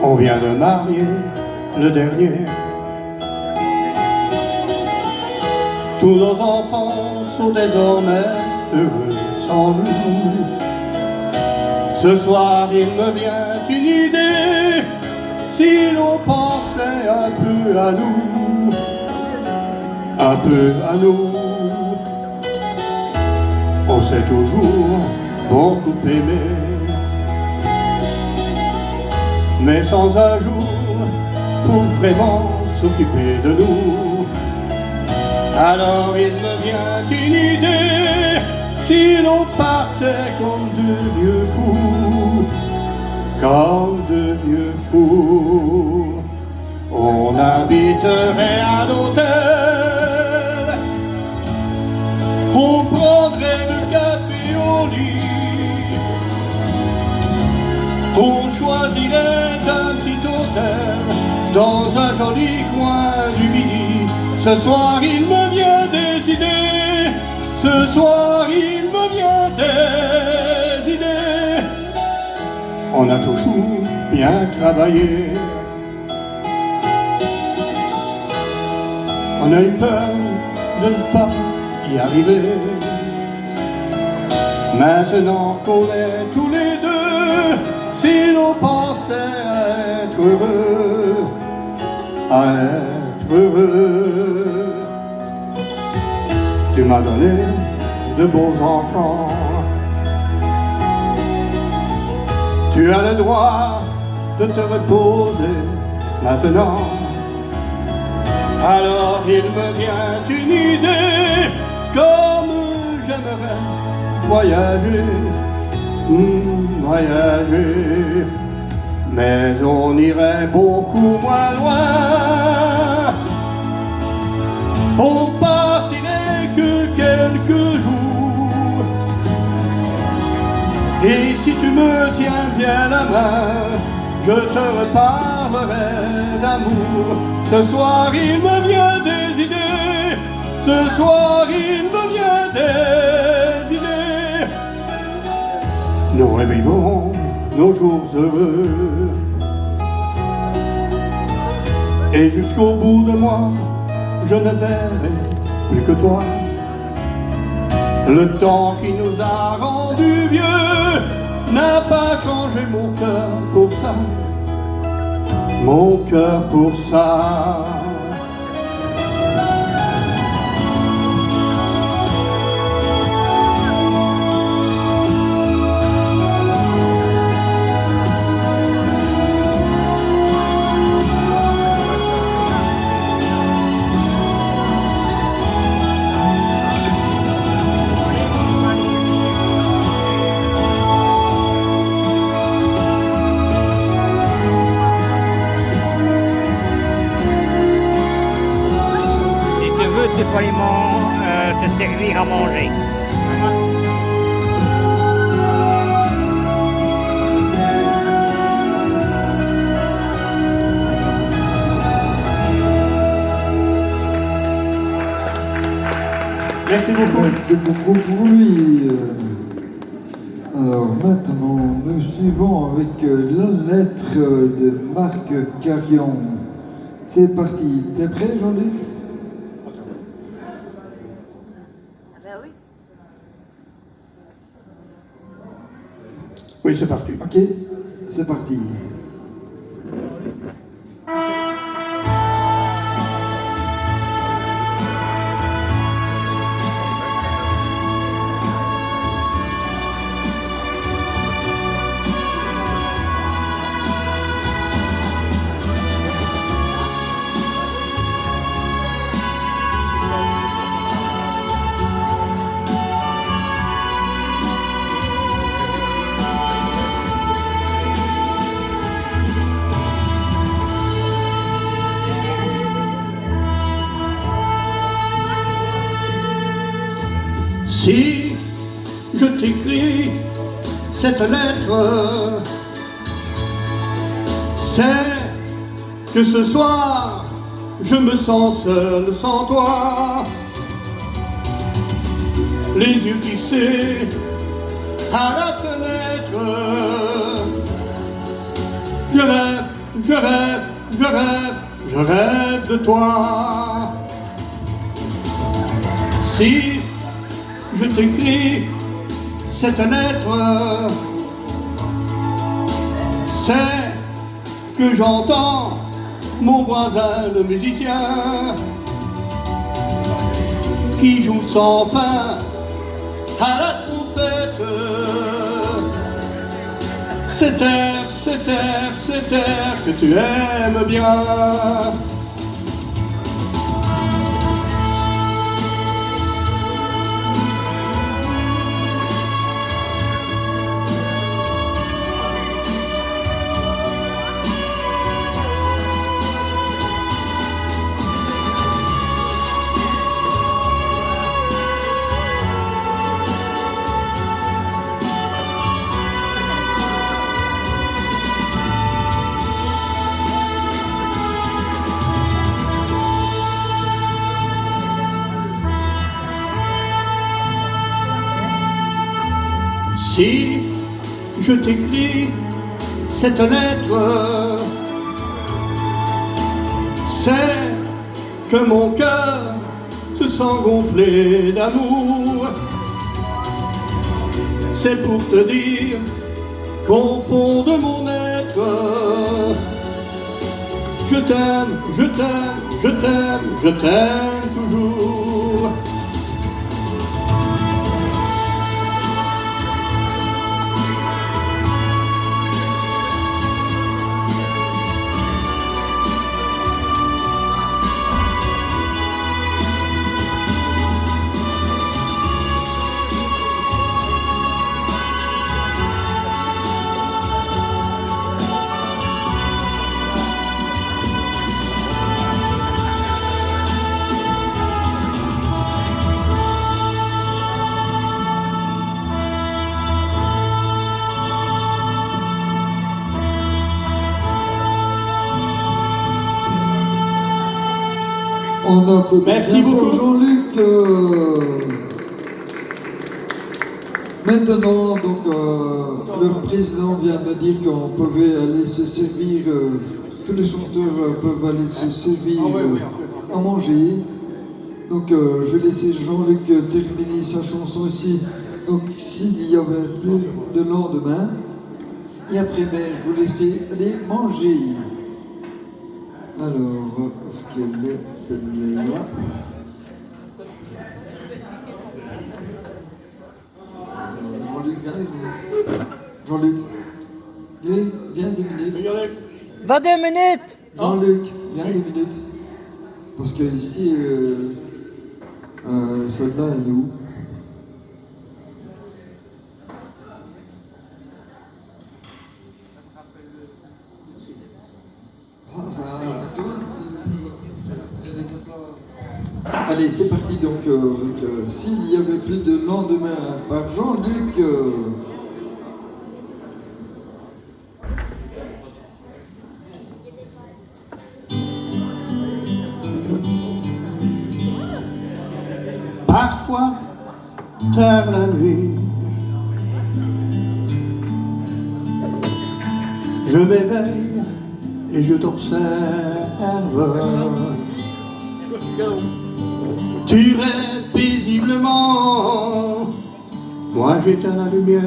On vient de marier le dernier. Tous nos enfants sont désormais heureux sans nous. Ce soir il me vient une idée, si l'on pensait un peu à nous, un peu à nous. On s'est toujours beaucoup aimé, mais sans un jour pour vraiment s'occuper de nous. Alors il me vient une idée, si l'on partait comme de vieux fous, comme de vieux fous. On habiterait à l'hôtel, on prendrait le café au lit, on choisirait un petit hôtel dans un joli coin du Midi. Ce soir il me vient des idées, ce soir il me vient des idées. On a toujours bien travaillé, on a eu peur de ne pas y arriver. Maintenant qu'on est tous les deux, si l'on pensait à être heureux, à être heureux. Tu m'as donné de beaux enfants, tu as le droit de te reposer maintenant. Alors il me vient une idée, comme j'aimerais voyager, voyager. Mais on irait beaucoup moins loin, on partirait que quelques jours. Et si tu me tiens bien la main, je te reparlerai d'amour. Ce soir il me vient des idées, ce soir il me vient des idées. Nous revivrons nos jours heureux, et jusqu'au bout de moi, je ne verrai plus que toi. Le temps qui nous a rendus vieux n'a pas changé mon cœur pour ça, mon cœur pour ça. C'est poliment te servir à manger. Merci beaucoup. Merci beaucoup pour lui. Alors maintenant, nous suivons avec la lettre de Marc Carion. C'est parti. T'es prêt, Jean-Luc? Oui, c'est parti. Ok, c'est parti. Si je t'écris cette lettre, c'est que ce soir je me sens seul sans toi, les yeux fixés à la fenêtre. Je rêve je rêve, je rêve, je rêve de toi. Si je t'écris cette lettre, c'est que j'entends mon voisin le musicien qui joue sans fin à la trompette. Cet air, cet air, cet air que tu aimes bien. Si je t'écris cette lettre, c'est que mon cœur se sent gonflé d'amour. C'est pour te dire qu'au fond de mon être, je t'aime, je t'aime, je t'aime, je t'aime toujours. On applaudit Merci bien fort beaucoup. Jean-Luc. Maintenant, donc, le président vient de dire qu'on pouvait aller se servir, tous les chanteurs peuvent aller se servir à manger. Donc, je vais laisser Jean-Luc terminer sa chanson ici. Donc, s'il y avait plus de lendemain, et après, ben, je vous laisserai aller manger. Alors, est-ce qu'elle est celle-là? Jean-Luc, viens 2 minutes. Jean-Luc, viens 2 minutes. 22 minutes. Jean-Luc, viens 2 minutes. Parce que ici, celle-là, elle est où? Ça arrête tout. Allez, c'est parti donc avec S'il y avait plus de lendemain par Jean-Luc. Parfois, tard la nuit, je m'éveille et je t'observe. Tu rêves paisiblement, moi j'éteins la lumière,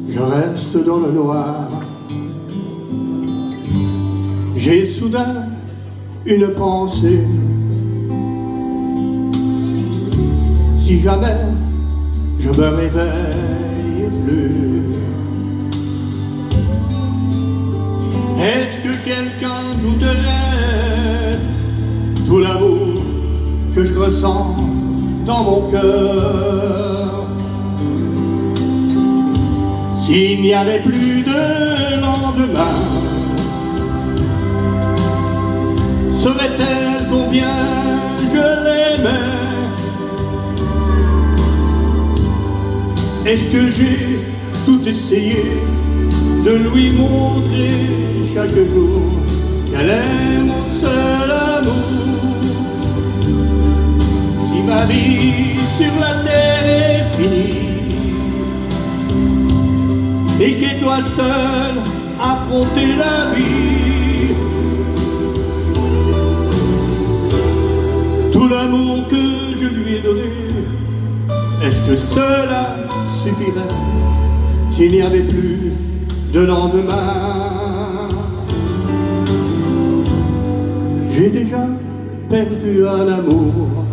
je reste dans le noir. J'ai soudain une pensée. Si jamais je me réveille plus, est-ce que quelqu'un douterait tout l'amour que je ressens dans mon cœur? S'il n'y avait plus de lendemain, saurait-elle combien je l'aimais? Est-ce que j'ai tout essayé de lui montrer chaque jour qu'elle est mon seul amour? Si ma vie sur la terre est finie et qu'elle doit seule affronter la vie, que cela suffirait s'il n'y avait plus de lendemain? J'ai déjà perdu un amour.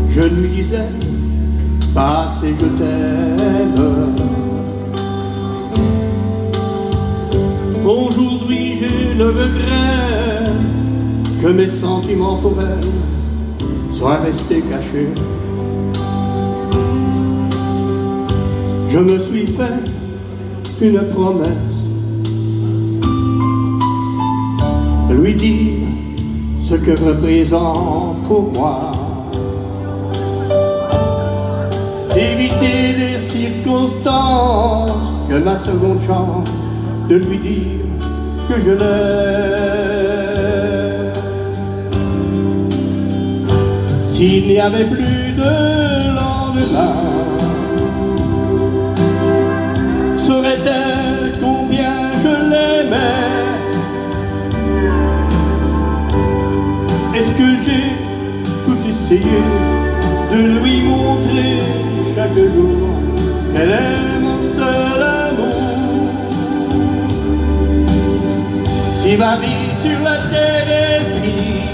Je lui disais pas assez je t'aime. Aujourd'hui j'ai le regret que mes sentiments pour elle soient restés cachés. Je me suis fait une promesse, lui dire ce que représente pour moi, éviter les circonstances, que ma seconde chance de lui dire que je l'aime. S'il n'y avait plus de lendemain, saurait-elle combien je l'aimais? Est-ce que j'ai tout essayé de lui montrer chaque jour qu'elle est mon seul amour? Si ma vie sur la terre est finie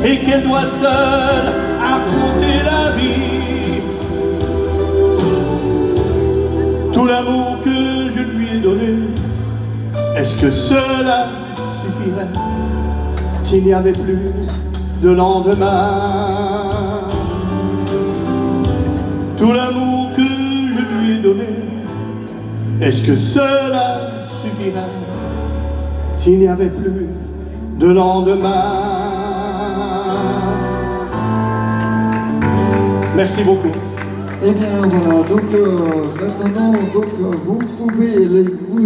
et qu'elle doit seule affronter la vie, tout l'amour que je lui ai donné, est-ce que cela suffirait s'il n'y avait plus de lendemain? Tout l'amour que je lui ai donné, est-ce que cela suffirait s'il n'y avait plus de lendemain? Merci beaucoup. Eh bien voilà, donc maintenant, vous pouvez vous